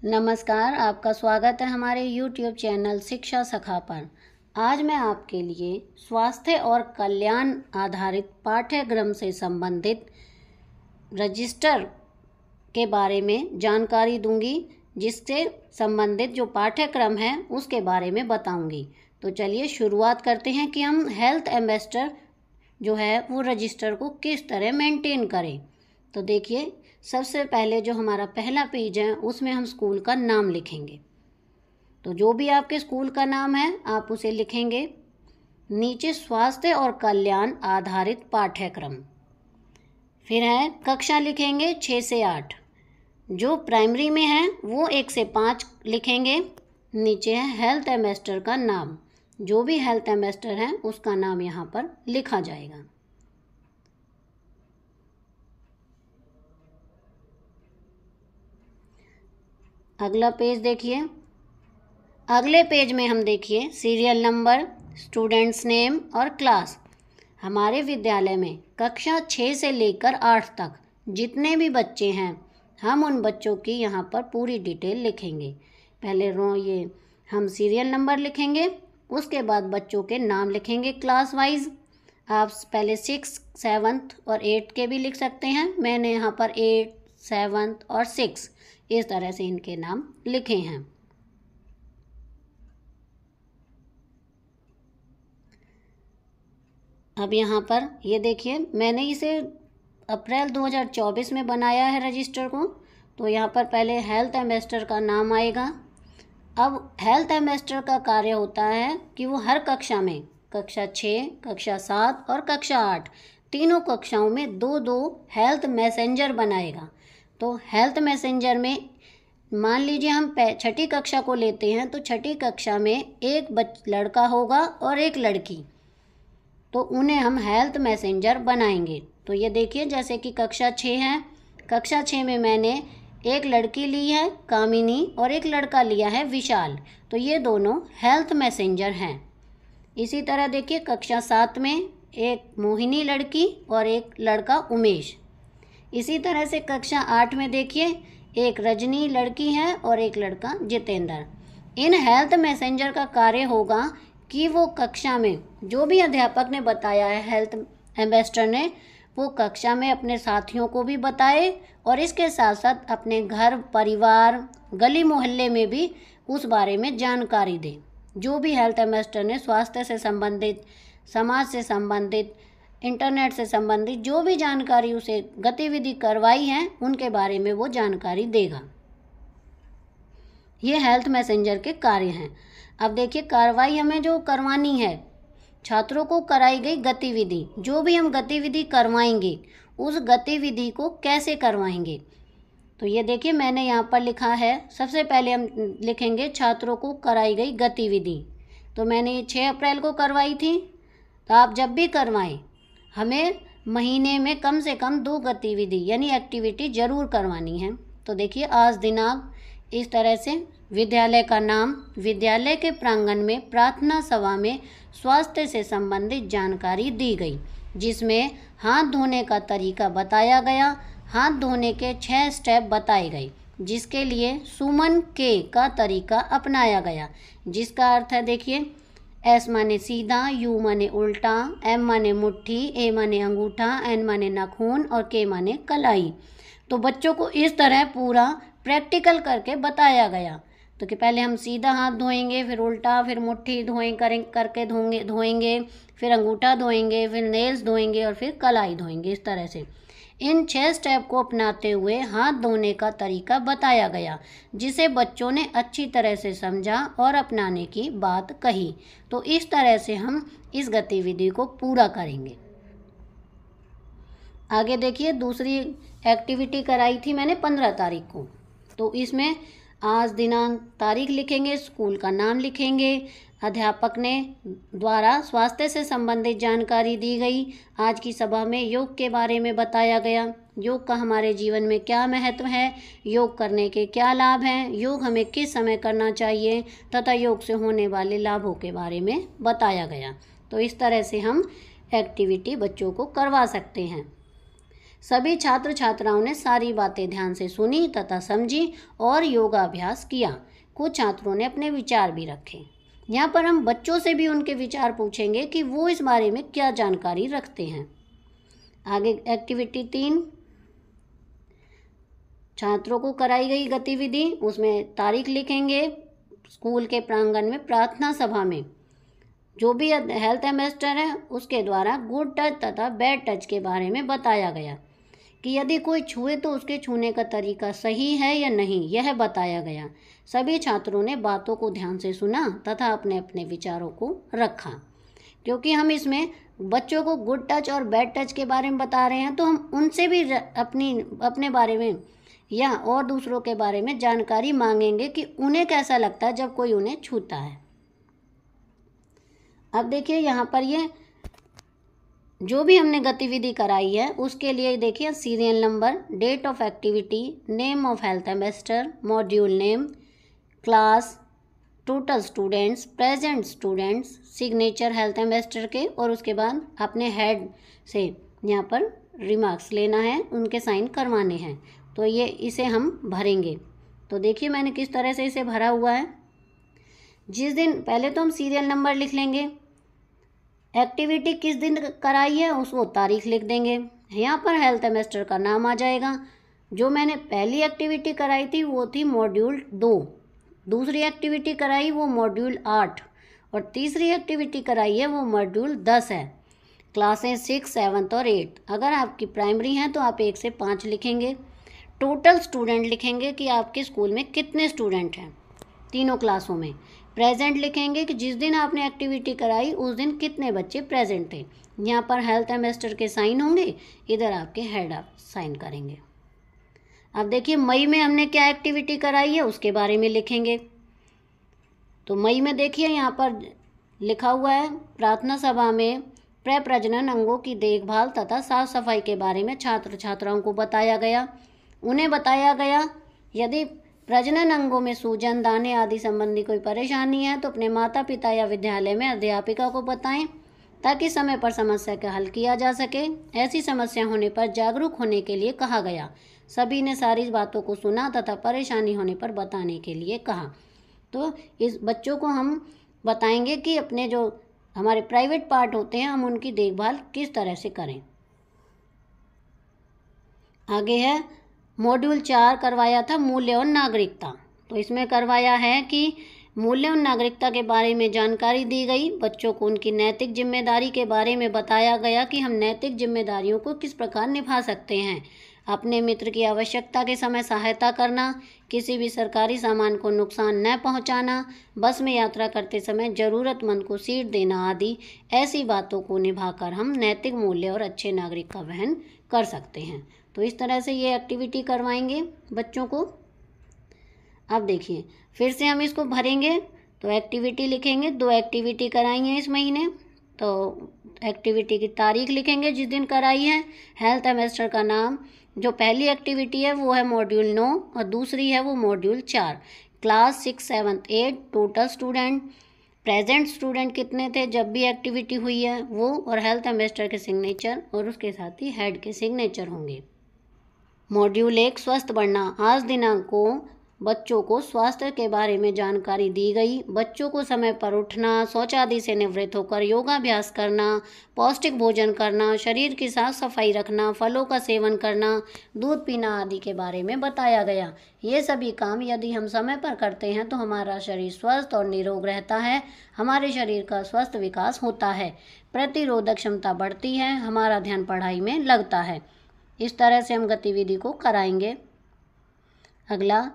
नमस्कार, आपका स्वागत है हमारे YouTube चैनल शिक्षा सखा पर। आज मैं आपके लिए स्वास्थ्य और कल्याण आधारित पाठ्यक्रम से संबंधित रजिस्टर के बारे में जानकारी दूंगी, जिससे संबंधित जो पाठ्यक्रम है उसके बारे में बताऊंगी। तो चलिए शुरुआत करते हैं कि हम हेल्थ एम्बेसडर जो है वो रजिस्टर को किस तरह मेंटेन करें। तो देखिए, सबसे पहले जो हमारा पहला पेज है उसमें हम स्कूल का नाम लिखेंगे। तो जो भी आपके स्कूल का नाम है आप उसे लिखेंगे। नीचे स्वास्थ्य और कल्याण आधारित पाठ्यक्रम, फिर है कक्षा लिखेंगे 6 से 8। जो प्राइमरी में है वो 1 से 5 लिखेंगे। नीचे है हेल्थ एम्बेसडर का नाम, जो भी हेल्थ एम्बेसडर है उसका नाम यहाँ पर लिखा जाएगा। अगला पेज देखिए। अगले पेज में हम देखिए सीरियल नंबर, स्टूडेंट्स नेम और क्लास। हमारे विद्यालय में कक्षा 6 से लेकर 8 तक जितने भी बच्चे हैं हम उन बच्चों की यहाँ पर पूरी डिटेल लिखेंगे। पहले हम सीरियल नंबर लिखेंगे, उसके बाद बच्चों के नाम लिखेंगे क्लास वाइज। आप पहले 6, 7 और 8 के भी लिख सकते हैं। मैंने यहाँ पर 8, 7 और 6 इस तरह से इनके नाम लिखे हैं। अब यहाँ पर ये देखिए, मैंने इसे अप्रैल 2024 में बनाया है रजिस्टर को। तो यहाँ पर पहले हेल्थ एम्बेसडर का नाम आएगा। अब हेल्थ एम्बेसडर का कार्य होता है कि वो हर कक्षा में, कक्षा 6, कक्षा 7 और कक्षा 8 तीनों कक्षाओं में 2-2 हेल्थ मैसेंजर बनाएगा। तो हेल्थ मैसेंजर में मान लीजिए हम 6ठी कक्षा को लेते हैं, तो 6ठी कक्षा में एक लड़का होगा और एक लड़की, तो उन्हें हम हेल्थ मैसेंजर बनाएंगे। तो ये देखिए, जैसे कि कक्षा 6 है, कक्षा 6 में मैंने एक लड़की ली है कामिनी और एक लड़का लिया है विशाल, तो ये दोनों हेल्थ मैसेंजर हैं। इसी तरह देखिए, कक्षा 7 में एक मोहिनी लड़की और एक लड़का उमेश। इसी तरह से कक्षा 8 में देखिए, एक रजनी लड़की है और एक लड़का जितेंद्र। इन हेल्थ मैसेंजर का कार्य होगा कि वो कक्षा में जो भी अध्यापक ने बताया है, हेल्थ एम्बेसडर ने, वो कक्षा में अपने साथियों को भी बताए और इसके साथ साथ अपने घर परिवार, गली मोहल्ले में भी उस बारे में जानकारी दे। जो भी हेल्थ एम्बेसडर ने स्वास्थ्य से संबंधित, समाज से संबंधित, इंटरनेट से संबंधित जो भी जानकारी उसे गतिविधि करवाई है उनके बारे में वो जानकारी देगा। ये हेल्थ मैसेंजर के कार्य हैं। अब देखिए, कार्रवाई हमें जो करवानी है, छात्रों को कराई गई गतिविधि, जो भी हम गतिविधि करवाएंगे उस गतिविधि को कैसे करवाएंगे। तो ये देखिए, मैंने यहाँ पर लिखा है, सबसे पहले हम लिखेंगे छात्रों को कराई गई गतिविधि। तो मैंने ये 6 अप्रैल को करवाई थी। तो आप जब भी करवाएं, हमें महीने में कम से कम 2 गतिविधि यानी एक्टिविटी ज़रूर करवानी है। तो देखिए, आज दिनांक इस तरह से, विद्यालय का नाम, विद्यालय के प्रांगण में प्रार्थना सभा में स्वास्थ्य से संबंधित जानकारी दी गई, जिसमें हाथ धोने का तरीका बताया गया, हाथ धोने के 6 स्टेप बताए गए, जिसके लिए सुमन के का तरीका अपनाया गया, जिसका अर्थ है देखिए, एस माने सीधा, यू माने उल्टा, एम माने मुट्ठी, ए माने अंगूठा, एन माने नाखून और के माने कलाई। तो बच्चों को इस तरह पूरा प्रैक्टिकल करके बताया गया। तो कि पहले हम सीधा हाथ धोएंगे, फिर उल्टा, फिर मुट्ठी धोएंगे, फिर अंगूठा धोएंगे, फिर नेल्स धोएंगे और फिर कलाई धोएंगे। इस तरह से इन 6 स्टेप को अपनाते हुए हाथ धोने का तरीका बताया गया, जिसे बच्चों ने अच्छी तरह से समझा और अपनाने की बात कही। तो इस तरह से हम इस गतिविधि को पूरा करेंगे। आगे देखिए, दूसरी एक्टिविटी कराई थी मैंने 15 तारीख को। तो इसमें आज दिनांक, तारीख लिखेंगे, स्कूल का नाम लिखेंगे, अध्यापक ने द्वारा स्वास्थ्य से संबंधित जानकारी दी गई। आज की सभा में योग के बारे में बताया गया, योग का हमारे जीवन में क्या महत्व है, योग करने के क्या लाभ हैं, योग हमें किस समय करना चाहिए तथा योग से होने वाले लाभों के बारे में बताया गया। तो इस तरह से हम एक्टिविटी बच्चों को करवा सकते हैं। सभी छात्र छात्राओं ने सारी बातें ध्यान से सुनी तथा समझी और योगाभ्यास किया। कुछ छात्रों ने अपने विचार भी रखे। यहाँ पर हम बच्चों से भी उनके विचार पूछेंगे कि वो इस बारे में क्या जानकारी रखते हैं। आगे एक्टिविटी 3, छात्रों को कराई गई गतिविधि, उसमें तारीख लिखेंगे। स्कूल के प्रांगण में प्रार्थना सभा में जो भी हेल्थ एम्बेसडर है उसके द्वारा गुड टच तथा बैड टच के बारे में बताया गया कि यदि कोई छुए तो उसके छूने का तरीका सही है या नहीं, यह बताया गया। सभी छात्रों ने बातों को ध्यान से सुना तथा अपने अपने विचारों को रखा। क्योंकि हम इसमें बच्चों को गुड टच और बैड टच के बारे में बता रहे हैं तो हम उनसे भी अपने बारे में या और दूसरों के बारे में जानकारी मांगेंगे कि उन्हें कैसा लगता है जब कोई उन्हें छूता है। अब देखिए यहाँ पर ये जो भी हमने गतिविधि कराई है उसके लिए देखिए serial number, date of activity, name of health ambassador, module name, class, total students, present students, signature health ambassador के, और उसके बाद अपने हेड से यहाँ पर रिमार्क्स लेना है, उनके साइन करवाने हैं। तो ये इसे हम भरेंगे। तो देखिए मैंने किस तरह से इसे भरा हुआ है। जिस दिन, पहले तो हम सीरियल नंबर लिख लेंगे, एक्टिविटी किस दिन कराई है उसको तारीख लिख देंगे। यहाँ पर हेल्थ एम्बेसडर का नाम आ जाएगा। जो मैंने पहली एक्टिविटी कराई थी वो थी मॉड्यूल 2, दूसरी एक्टिविटी कराई वो मॉड्यूल 8 और तीसरी एक्टिविटी कराई है वो मॉड्यूल 10 है। क्लासें 6, 7 और 8। अगर आपकी प्राइमरी हैं तो आप 1 से 5 लिखेंगे। टोटल स्टूडेंट लिखेंगे कि आपके स्कूल में कितने स्टूडेंट हैं तीनों क्लासों में। प्रेजेंट लिखेंगे कि जिस दिन आपने एक्टिविटी कराई उस दिन कितने बच्चे प्रेजेंट थे। यहाँ पर हेल्थ एम्बेसडर के साइन होंगे, इधर आपके हेड आप साइन करेंगे। अब देखिए मई में हमने क्या एक्टिविटी कराई है उसके बारे में लिखेंगे। तो मई में देखिए यहाँ पर लिखा हुआ है, प्रार्थना सभा में प्रजनन अंगों की देखभाल तथा साफ सफाई के बारे में छात्र छात्राओं को बताया गया। उन्हें बताया गया यदि प्रजनन अंगों में सूजन, दाने आदि संबंधी कोई परेशानी है तो अपने माता पिता या विद्यालय में अध्यापिका को बताएं ताकि समय पर समस्या का हल किया जा सके। ऐसी समस्या होने पर जागरूक होने के लिए कहा गया। सभी ने सारी बातों को सुना तथा परेशानी होने पर बताने के लिए कहा। तो इस बच्चों को हम बताएंगे कि अपने जो हमारे प्राइवेट पार्ट होते हैं हम उनकी देखभाल किस तरह से करें। आगे है मॉड्यूल 4 करवाया था मूल्य और नागरिकता। तो इसमें करवाया है कि मूल्य और नागरिकता के बारे में जानकारी दी गई। बच्चों को उनकी नैतिक जिम्मेदारी के बारे में बताया गया कि हम नैतिक जिम्मेदारियों को किस प्रकार निभा सकते हैं। अपने मित्र की आवश्यकता के समय सहायता करना, किसी भी सरकारी सामान को नुकसान न पहुंचाना, बस में यात्रा करते समय ज़रूरतमंद को सीट देना आदि ऐसी बातों को निभाकर हम नैतिक मूल्य और अच्छे नागरिक का वहन कर सकते हैं। तो इस तरह से ये एक्टिविटी करवाएंगे बच्चों को। अब देखिए फिर से हम इसको भरेंगे। तो एक्टिविटी लिखेंगे, 2 एक्टिविटी कराई हैं इस महीने। तो एक्टिविटी की तारीख लिखेंगे जिस दिन कराई है, हेल्थ एम्बेसडर का नाम। जो पहली एक्टिविटी है वो है मॉड्यूल 9 और दूसरी है वो module 4। Class 6, 7, 8, total student, present student कितने थे जब भी एक्टिविटी हुई है वो, और हेल्थ एम्बेसडर के सिग्नेचर और उसके साथ ही हेड के सिग्नेचर होंगे। मॉड्यूल 1 स्वस्थ बढ़ना। आज दिनांक को बच्चों को स्वास्थ्य के बारे में जानकारी दी गई। बच्चों को समय पर उठना, शौच आदि से निवृत्त होकर योगाभ्यास करना, पौष्टिक भोजन करना, शरीर की साफ सफाई रखना, फलों का सेवन करना, दूध पीना आदि के बारे में बताया गया। ये सभी काम यदि हम समय पर करते हैं तो हमारा शरीर स्वस्थ और निरोग रहता है, हमारे शरीर का स्वस्थ विकास होता है, प्रतिरोधक क्षमता बढ़ती है, हमारा ध्यान पढ़ाई में लगता है। इस तरह से हम गतिविधि को कराएंगे। अगला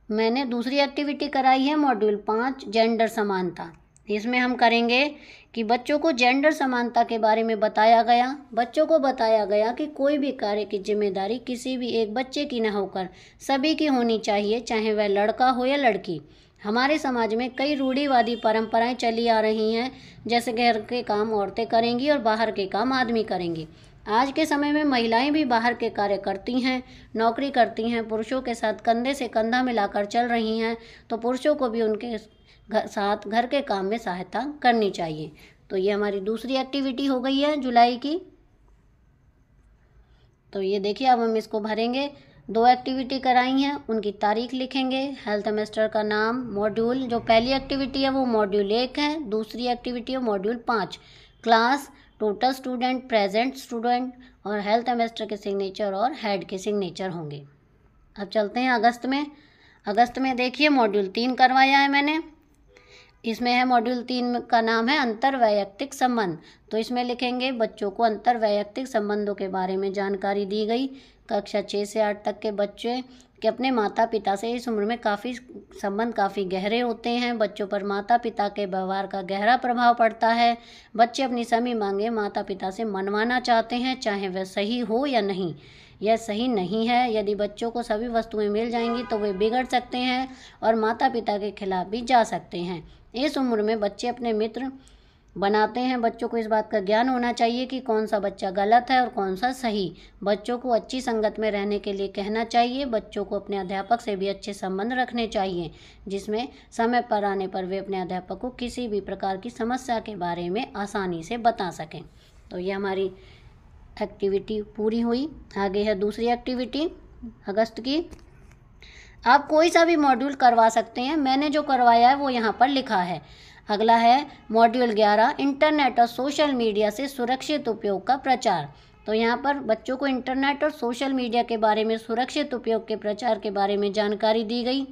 मैंने दूसरी एक्टिविटी कराई है मॉड्यूल 5 जेंडर समानता। इसमें हम करेंगे कि बच्चों को जेंडर समानता के बारे में बताया गया। बच्चों को बताया गया कि कोई भी कार्य की जिम्मेदारी किसी भी एक बच्चे की न होकर सभी की होनी चाहिए, चाहे वह लड़का हो या लड़की। हमारे समाज में कई रूढ़िवादी परंपराएं चली आ रही हैं, जैसे घर के काम औरतें करेंगी और बाहर के काम आदमी करेंगे। आज के समय में महिलाएं भी बाहर के कार्य करती हैं, नौकरी करती हैं, पुरुषों के साथ कंधे से कंधा मिलाकर चल रही हैं। तो पुरुषों को भी उनके साथ घर के काम में सहायता करनी चाहिए। तो ये हमारी दूसरी एक्टिविटी हो गई है जुलाई की। तो ये देखिए अब हम इसको भरेंगे। 2 एक्टिविटी कराई हैं, उनकी तारीख लिखेंगे, हेल्थ सेमेस्टर का नाम, मॉड्यूल, जो पहली एक्टिविटी है वो मॉड्यूल 1 है, दूसरी एक्टिविटी है module 5, class, total student, present student और हेल्थ सेमेस्टर के सिग्नेचर और हेड के सिग्नेचर होंगे। अब चलते हैं अगस्त में। अगस्त में देखिए मॉड्यूल 3 करवाया है मैंने। इसमें है मॉड्यूल 3 का नाम है अंतर्वैयक्तिक संबंध। तो इसमें लिखेंगे बच्चों को अंतर्वैयक्तिक संबंधों के बारे में जानकारी दी गई। कक्षा 6 से 8 तक के बच्चे के अपने माता पिता से इस उम्र में संबंध काफ़ी गहरे होते हैं। बच्चों पर माता पिता के व्यवहार का गहरा प्रभाव पड़ता है। बच्चे अपनी सभी मांगें माता पिता से मनवाना चाहते हैं, चाहे वह सही हो या नहीं। यह सही नहीं है। यदि बच्चों को सभी वस्तुएं मिल जाएंगी तो वे बिगड़ सकते हैं और माता पिता के खिलाफ भी जा सकते हैं। इस उम्र में बच्चे अपने मित्र बनाते हैं। बच्चों को इस बात का ज्ञान होना चाहिए कि कौन सा बच्चा गलत है और कौन सा सही। बच्चों को अच्छी संगत में रहने के लिए कहना चाहिए। बच्चों को अपने अध्यापक से भी अच्छे संबंध रखने चाहिए, जिसमें समय पर आने पर वे अपने अध्यापक को किसी भी प्रकार की समस्या के बारे में आसानी से बता सकें। तो ये हमारी एक्टिविटी पूरी हुई। आगे है दूसरी एक्टिविटी अगस्त की। आप कोई सा भी मॉड्यूल करवा सकते हैं, मैंने जो करवाया है वो यहाँ पर लिखा है। अगला है मॉड्यूल 11 इंटरनेट और सोशल मीडिया से सुरक्षित उपयोग का प्रचार। तो यहाँ पर बच्चों को इंटरनेट और सोशल मीडिया के बारे में सुरक्षित उपयोग के प्रचार के बारे में जानकारी दी गई।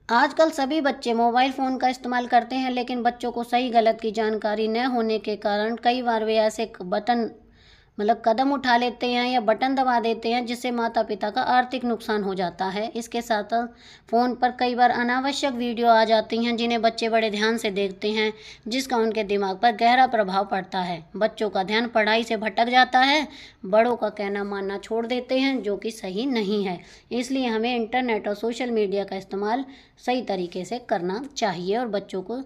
आजकल सभी बच्चे मोबाइल फ़ोन का इस्तेमाल करते हैं, लेकिन बच्चों को सही गलत की जानकारी न होने के कारण कई बार वे ऐसे कदम उठा लेते हैं या बटन दबा देते हैं, जिससे माता पिता का आर्थिक नुकसान हो जाता है। इसके साथ फ़ोन पर कई बार अनावश्यक वीडियो आ जाती हैं, जिन्हें बच्चे बड़े ध्यान से देखते हैं, जिसका उनके दिमाग पर गहरा प्रभाव पड़ता है। बच्चों का ध्यान पढ़ाई से भटक जाता है, बड़ों का कहना मानना छोड़ देते हैं, जो कि सही नहीं है। इसलिए हमें इंटरनेट और सोशल मीडिया का इस्तेमाल सही तरीके से करना चाहिए और बच्चों को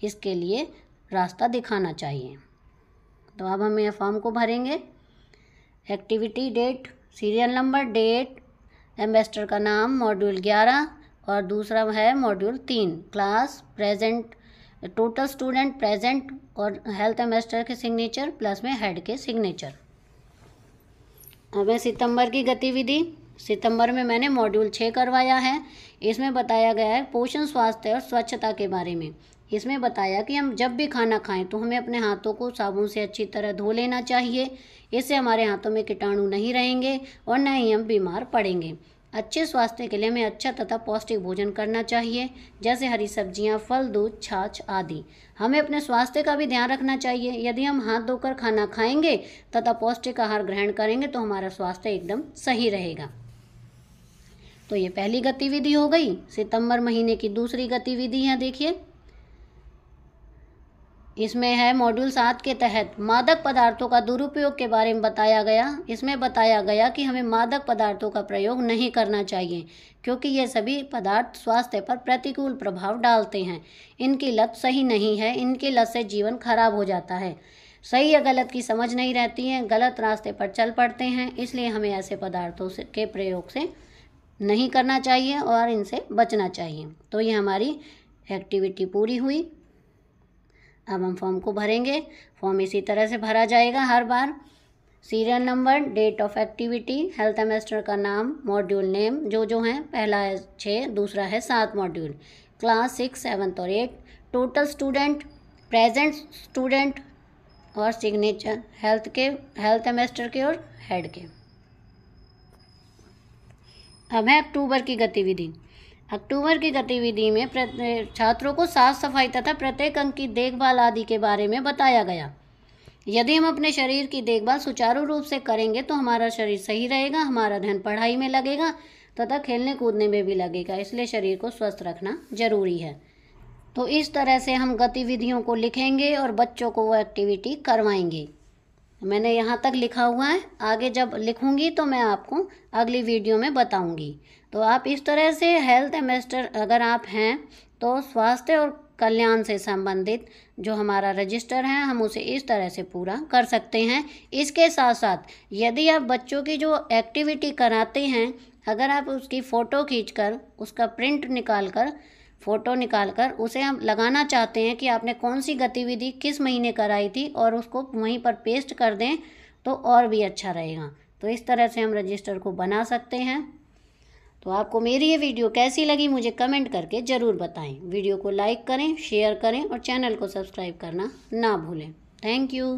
इसके लिए रास्ता दिखाना चाहिए। तो अब हम यह फॉर्म को भरेंगे। Activity date, serial number, date, ambassador का नाम, मॉड्यूल 11 और दूसरा है module 3, class, present, total student, present और हेल्थ एम्बेसडर के सिग्नेचर प्लस में हेड के सिग्नेचर। अब है सितंबर की गतिविधि। सितंबर में मैंने मॉड्यूल 6 करवाया है। इसमें बताया गया है पोषण, स्वास्थ्य और स्वच्छता के बारे में। इसमें बताया कि हम जब भी खाना खाएं तो हमें अपने हाथों को साबुन से अच्छी तरह धो लेना चाहिए। इससे हमारे हाथों में कीटाणु नहीं रहेंगे और न ही हम बीमार पड़ेंगे। अच्छे स्वास्थ्य के लिए हमें अच्छा तथा पौष्टिक भोजन करना चाहिए, जैसे हरी सब्जियां, फल, दूध, छाछ आदि। हमें अपने स्वास्थ्य का भी ध्यान रखना चाहिए। यदि हम हाथ धोकर खाना खाएंगे तथा पौष्टिक आहार ग्रहण करेंगे तो हमारा स्वास्थ्य एकदम सही रहेगा। तो ये पहली गतिविधि हो गई। सितंबर महीने की दूसरी गतिविधि है, देखिए इसमें है मॉड्यूल 7 के तहत मादक पदार्थों का दुरुपयोग के बारे में बताया गया। इसमें बताया गया कि हमें मादक पदार्थों का प्रयोग नहीं करना चाहिए, क्योंकि ये सभी पदार्थ स्वास्थ्य पर प्रतिकूल प्रभाव डालते हैं। इनकी लत सही नहीं है, इनकी लत से जीवन खराब हो जाता है। सही या गलत की समझ नहीं रहती है, गलत रास्ते पर चल पड़ते हैं। इसलिए हमें ऐसे पदार्थों के प्रयोग से नहीं करना चाहिए और इनसे बचना चाहिए। तो ये हमारी एक्टिविटी पूरी हुई। अब हम फॉर्म को भरेंगे। फॉर्म इसी तरह से भरा जाएगा हर बार। Serial number, date of activity, health semester का नाम, मॉड्यूल नेम जो हैं, पहला है 6, दूसरा है 7 मॉड्यूल, क्लास 6, 7 और 8, टोटल स्टूडेंट, प्रेजेंट स्टूडेंट और सिग्नेचर हेल्थ सेमेस्टर के और हेड के। अब है अक्टूबर की गतिविधि। अक्टूबर की गतिविधि में छात्रों को साफ सफाई तथा प्रत्येक अंग की देखभाल आदि के बारे में बताया गया। यदि हम अपने शरीर की देखभाल सुचारू रूप से करेंगे तो हमारा शरीर सही रहेगा, हमारा ध्यान पढ़ाई में लगेगा तथा खेलने कूदने में भी लगेगा। इसलिए शरीर को स्वस्थ रखना जरूरी है। तो इस तरह से हम गतिविधियों को लिखेंगे और बच्चों को वो एक्टिविटी करवाएंगे। मैंने यहाँ तक लिखा हुआ है, आगे जब लिखूंगी तो मैं आपको अगली वीडियो में बताऊंगी। तो आप इस तरह से हेल्थ सेमेस्टर अगर आप हैं तो स्वास्थ्य और कल्याण से संबंधित जो हमारा रजिस्टर है हम उसे इस तरह से पूरा कर सकते हैं। इसके साथ साथ यदि आप बच्चों की जो एक्टिविटी कराते हैं, अगर आप उसकी फ़ोटो खींचकर उसका प्रिंट फ़ोटो निकालकर उसे हम लगाना चाहते हैं कि आपने कौन सी गतिविधि किस महीने कराई थी और उसको वहीं पर पेस्ट कर दें तो और भी अच्छा रहेगा। तो इस तरह से हम रजिस्टर को बना सकते हैं। तो आपको मेरी ये वीडियो कैसी लगी मुझे कमेंट करके ज़रूर बताएं। वीडियो को लाइक करें, शेयर करें और चैनल को सब्सक्राइब करना ना भूलें। Thank you.